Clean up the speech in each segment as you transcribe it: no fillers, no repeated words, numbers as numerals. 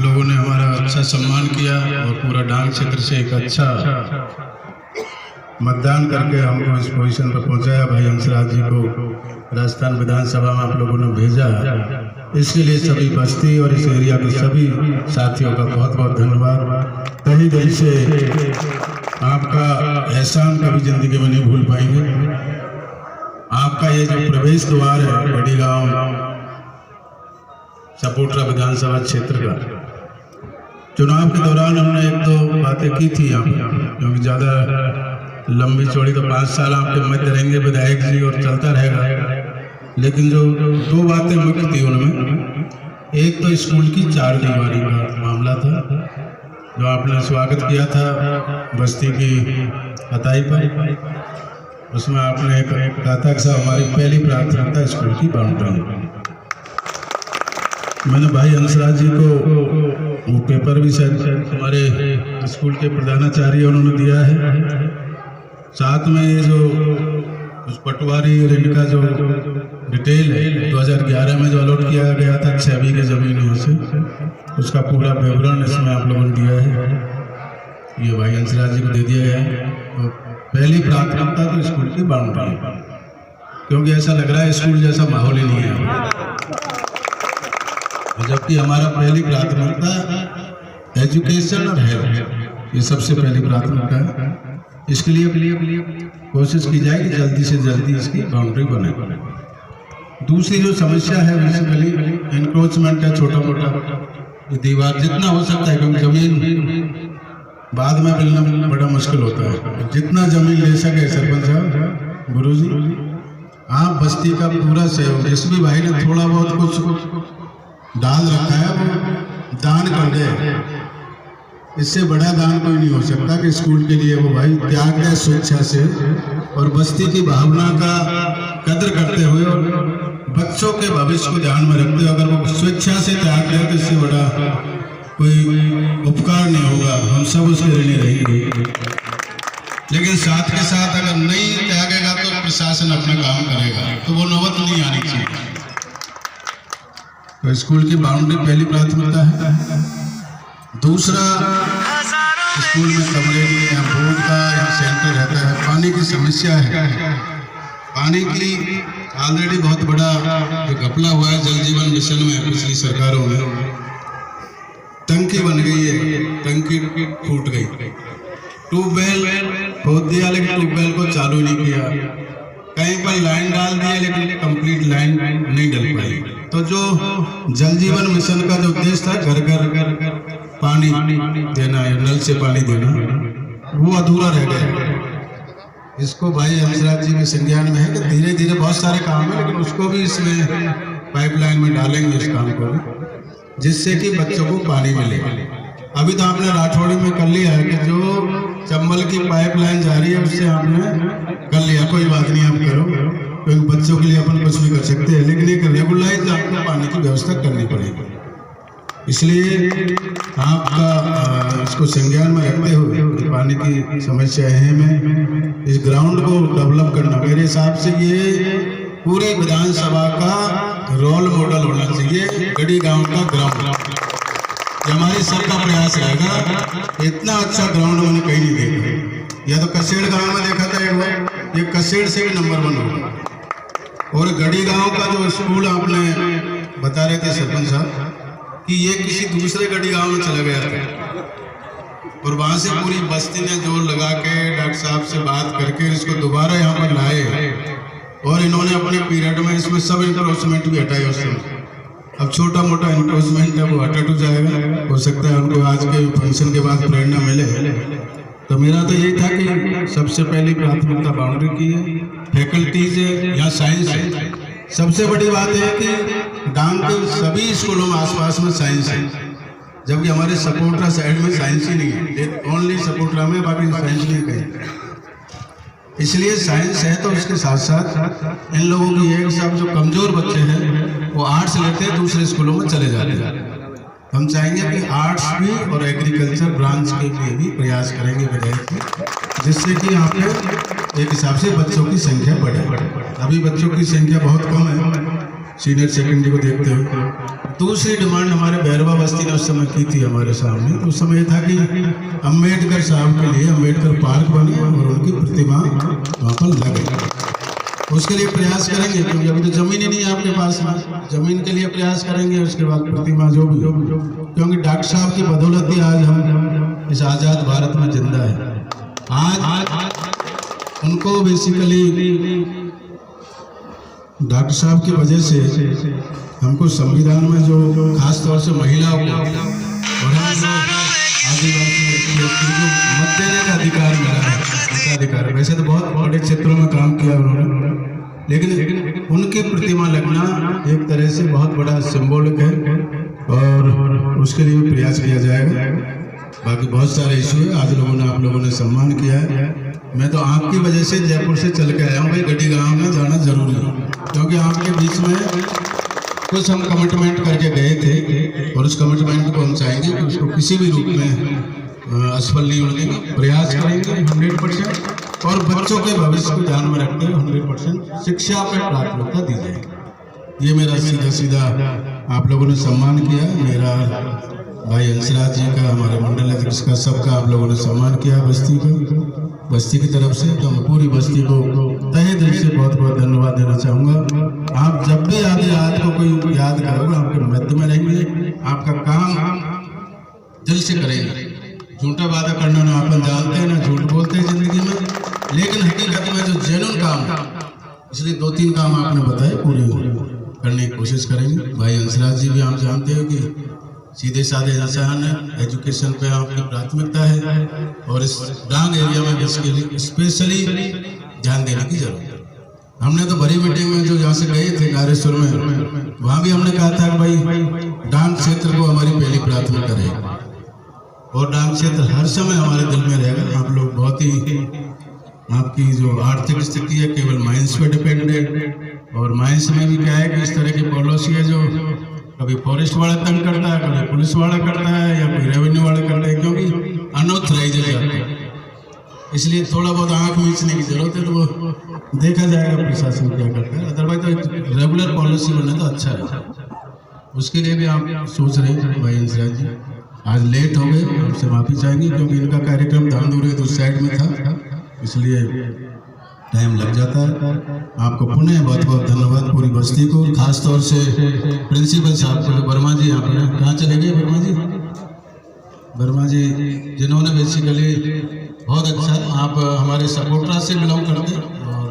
लोगों ने हमारा अच्छा सम्मान किया और पूरा डांग क्षेत्र से एक अच्छा मतदान करके हमको इस पोजीशन पर पहुंचाया। भाई हंसराज जी को राजस्थान विधानसभा में आप लोगों ने भेजा, इसके लिए सभी बस्ती और इस एरिया के सभी साथियों का बहुत बहुत धन्यवाद। तहे दिल से आपका एहसान कभी जिंदगी में नहीं भूल पाएंगे। आपका ये जो प्रवेश द्वार है गढ़ी गांव सपोटरा विधानसभा क्षेत्र का, चुनाव के दौरान हमने एक दो बातें की थी यहाँ पर, क्योंकि ज़्यादा लंबी चौड़ी तो 5 साल आपके मध्य रहेंगे विधायक जी और चलता रहेगा, लेकिन जो दो बातें मुख्य थी उनमें, एक तो स्कूल की 4 दीवारी का मामला था जो आपने स्वागत किया था बस्ती की हताई पर। उसमें आपने कहा था कि हमारी पहली प्राथमिकता स्कूल की बाउंड्री है। मैंने भाई हंसराज जी को वो पेपर भी शायद हमारे स्कूल के प्रधानाचार्य उन्होंने दिया है, साथ में ये जो उस पटवारी और इनका जो डिटेल है 2011 में जो अलॉट किया गया था 6 बीघे जमीन यहाँ से, उसका पूरा विवरण इसमें आप लोगों ने दिया है। ये भाई हंसराज जी को दे दिया गया है। तो पहली प्राथमिकता तो स्कूल की बाउंड्री है, क्योंकि ऐसा लग रहा है स्कूल जैसा माहौल ही नहीं है, जबकि हमारा पहली प्राथमिकता एजुकेशन और हेल्थ, ये सबसे पहली प्राथमिकता है। इसके लिए कोशिश की जाए कि जल्दी से जल्दी इसकी बाउंड्री बने। दूसरी जो समस्या है बेसिकली इंक्रोचमेंट है, छोटा मोटा दीवार जितना हो सकता है, क्योंकि जमीन बाद में मिलना बड़ा मुश्किल होता है। जितना जमीन ले सके सरपंच साहब, गुरुजी, आप बस्ती का पूरा सहयोग, जिस भी भाई ने थोड़ा बहुत कुछ डाल रखा है वो दान कर दे। इससे बड़ा दान कोई नहीं हो सकता कि स्कूल के लिए वो भाई त्याग दे स्वेच्छा से, और बस्ती की भावना का कदर करते हुए और बच्चों के भविष्य को ध्यान में रखते हुए अगर वो स्वेच्छा से त्याग दे तो इससे बड़ा कोई उपकार नहीं होगा, हम सब उसके ऋणी रहेंगे। लेकिन साथ के साथ अगर नहीं त्यागेगा तो प्रशासन अपना काम करेगा, तो वो नौबत नहीं आनी चाहिए। तो स्कूल की बाउंड्री पहली प्राथमिकता है। दूसरा, स्कूल में कमरे की या बोर्ड का या सेंटर रहता है, पानी की समस्या है। पानी की ऑलरेडी बहुत बड़ा जो घपला हुआ है जल जीवन मिशन में पिछली सरकारों में, टंकी बन गई है, टंकी फूट गई, ट्यूबवेल खोद दिया लेकिन ट्यूबवेल को चालू नहीं किया, कहीं पर लाइन डाल दी लेकिन कंप्लीट लाइन नहीं डल पाई। तो जो जल जीवन मिशन का जो उद्देश्य था घर घर पानी देना या नल से पानी देना, वो अधूरा रह गया। इसको भाई हंसराज जी में संज्ञान में है कि धीरे धीरे बहुत सारे काम है, लेकिन उसको भी इसमें पाइपलाइन में डालेंगे इस काम को, जिससे कि बच्चों को पानी मिले। अभी तो आपने राठौड़ी में कर लिया है कि जो चंबल की पाइपलाइन जा रही है उससे आपने कर लिया, कोई बात नहीं आप करो, क्योंकि बच्चों के लिए अपन कुछ भी कर सकते हैं, लेकिन एक रेगुलराइज आपको पानी की व्यवस्था करनी पड़ेगी। इसलिए आपका इसको संज्ञान में रखते हुए पानी की समस्या है में इस ग्राउंड को डेवलप करना, मेरे हिसाब से ये पूरी विधानसभा का रोल मॉडल होना चाहिए। गढ़ी गांव का ग्राउंड हमारे सर का प्रयास रहेगा। इतना अच्छा ग्राउंड मैंने कहीं नहीं देखा, या तो कसेड़ गांव में देखा था एक बार, ये कसेड़ से भी नंबर 1 होगा। और गढ़ी गांव का जो स्कूल आपने बता रहे थे सरपंच साहब कि ये किसी दूसरे गढ़ी गांव में चला गया था, और वहां से पूरी बस्ती ने जोर लगा के डॉक्टर साहब से बात करके इसको दोबारा यहाँ पर लाए, और इन्होंने अपने पीरियड में इसमें सब इंक्रोचमेंट भी हटाए। उस समय अब छोटा मोटा इंक्रोचमेंट है वो हटा टू जाएगा, हो सकता है उनको आज के फंक्शन के बाद प्रेरणा मिले। तो मेरा तो यही था कि सबसे पहली प्राथमिकता बाउंड्री की है, फैकल्टीज है या साइंस है। सबसे बड़ी बात है कि डांग के सभी स्कूलों में आसपास में साइंस है, जबकि हमारे सपोटरा साइड में साइंस ही नहीं है, ओनली सपोटरा में, बाकी साइंस नहीं कहीं। इसलिए साइंस है तो उसके साथ साथ इन लोगों की एक सब जो कमजोर बच्चे हैं वो आर्ट्स लेते हैं, दूसरे स्कूलों में चले जाते हैं। हम चाहेंगे कि आर्ट्स भी और एग्रीकल्चर ब्रांच के लिए भी प्रयास करेंगे विधायक जी, जिससे कि यहाँ पे एक हिसाब से बच्चों की संख्या बढ़े। अभी बच्चों की संख्या बहुत कम है सीनियर सेकेंडरी को देखते हुए। दूसरी डिमांड हमारे भैरवा बस्ती ने उस समय की थी हमारे सामने। तो उस समय ये था कि अम्बेडकर साहब के लिए अम्बेडकर पार्क बने और उनकी प्रतिमा वहाँ पर लगे। उसके लिए प्रयास करेंगे, क्योंकि अभी तो जमीन ही नहीं है आपके पास में। जमीन के लिए प्रयास करेंगे, उसके बाद प्रतिमा जो भी, क्योंकि डॉक्टर साहब की बदौलत ही आज हम इस आज़ाद भारत में जिंदा है। आज उनको बेसिकली डॉक्टर साहब की वजह से हमको संविधान में जो खास तौर से महिलाओं को और आदिवासी व्यक्ति को मत देने का अधिकार मिला है। अधिकार वैसे तो बहुत बड़े क्षेत्रों में काम किया उन्होंने, लेकिन उनकी प्रतिमा लगना एक तरह से बहुत बड़ा सिंबॉलिक है और उसके लिए भी प्रयास किया जाएगा। बाकी बहुत सारे इशू है, आज लोगों ने आप लोगों ने सम्मान किया है। मैं तो आपकी वजह से जयपुर से चल के आया हूँ भाई, गढ़ी गाँव में जाना जरूरी है, क्योंकि आपके बीच में कुछ हम कमिटमेंट करके गए थे और उस कमिटमेंट को हम चाहेंगे कि उसको किसी भी रूप में असफल नहीं होने देंगे। प्रयास करेंगे 100% और बच्चों के भविष्य को ध्यान में रखते हुए 100% शिक्षा पर प्राथमिकता दी जाएगी। ये मेरा सीधा सीधा आप लोगों ने सम्मान किया। मेरा भाई हंसराज जी का, हमारे मंडल अध्यक्ष का, सबका आप लोगों ने सम्मान किया बस्ती की तरफ से। तो मैं पूरी बस्ती को तहे दिल से बहुत बहुत धन्यवाद देना चाहूँगा। आप जब भी आगे आज को कोई याद करोगे, आपके मध्य में रहेंगे, आपका काम दिल से करेंगे। झूठा वादा करना ना अपन जानते हैं, ना झूठ बोलते हैं जिंदगी में, लेकिन हकीकत में जो जेन्युइन काम, इसलिए 2-3 काम आपने बताए पूरे करने की कोशिश करेंगे। भाई हंसराज जी भी आप जानते हो कि सीधे साधे इंसान है, एजुकेशन पे आपकी प्राथमिकता है और इस डांग एरिया में इसके स्पेशली ध्यान देने की जरूरत है। हमने तो बड़ी मीटिंग में जो यहाँ से गए थे नारेश्वर में, वहाँ भी हमने कहा था कि भाई डांग क्षेत्र को हमारी पहली प्राथमिकता रहेगी और डांग क्षेत्र हर समय हमारे दिल में रहेगा। आप लोग बहुत ही, आपकी जो आर्थिक स्थिति है केवल माइंस पे डिपेंड है और माइंस में भी क्या है कि इस तरह की पॉलिसी है जो कभी फॉरेस्ट वाला तंग करता है, कभी पुलिस वाला करता है या कोई रेवेन्यू वाला करता है, क्योंकि अनऑथराइज है। इसलिए थोड़ा बहुत आंख मीचने की जरूरत है, तो वो देखा जाएगा प्रशासन क्या करता है। अदरवाइज तो एक रेगुलर पॉलिसी बने तो अच्छा है। उसके लिए भी आप सोच रहे हैं भाई हंसराज जी। आज लेट हो गए, आपसे माफी चाहेंगे, क्योंकि इनका कार्यक्रम धामधूरे तो साइड में था, इसलिए टाइम लग जाता है। आपको पुनः बहुत बहुत धन्यवाद पूरी बस्ती को, खास तौर से प्रिंसिपल साहब को। वर्मा जी यहाँ पर कहाँ चले गए? वर्मा जी जिन्होंने बेसिकली बहुत अच्छा, आप हमारे सपोर्टर से बिलोंग करते हैं और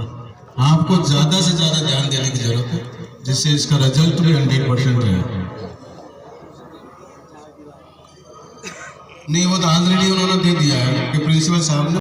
आपको ज़्यादा से ज़्यादा ध्यान देने की जरूरत है, जिससे इसका रिजल्ट भी 100% रहे। नहीं, वो तो ऑलरेडी उन्होंने दे दिया है कि प्रिंसिपल साहब ने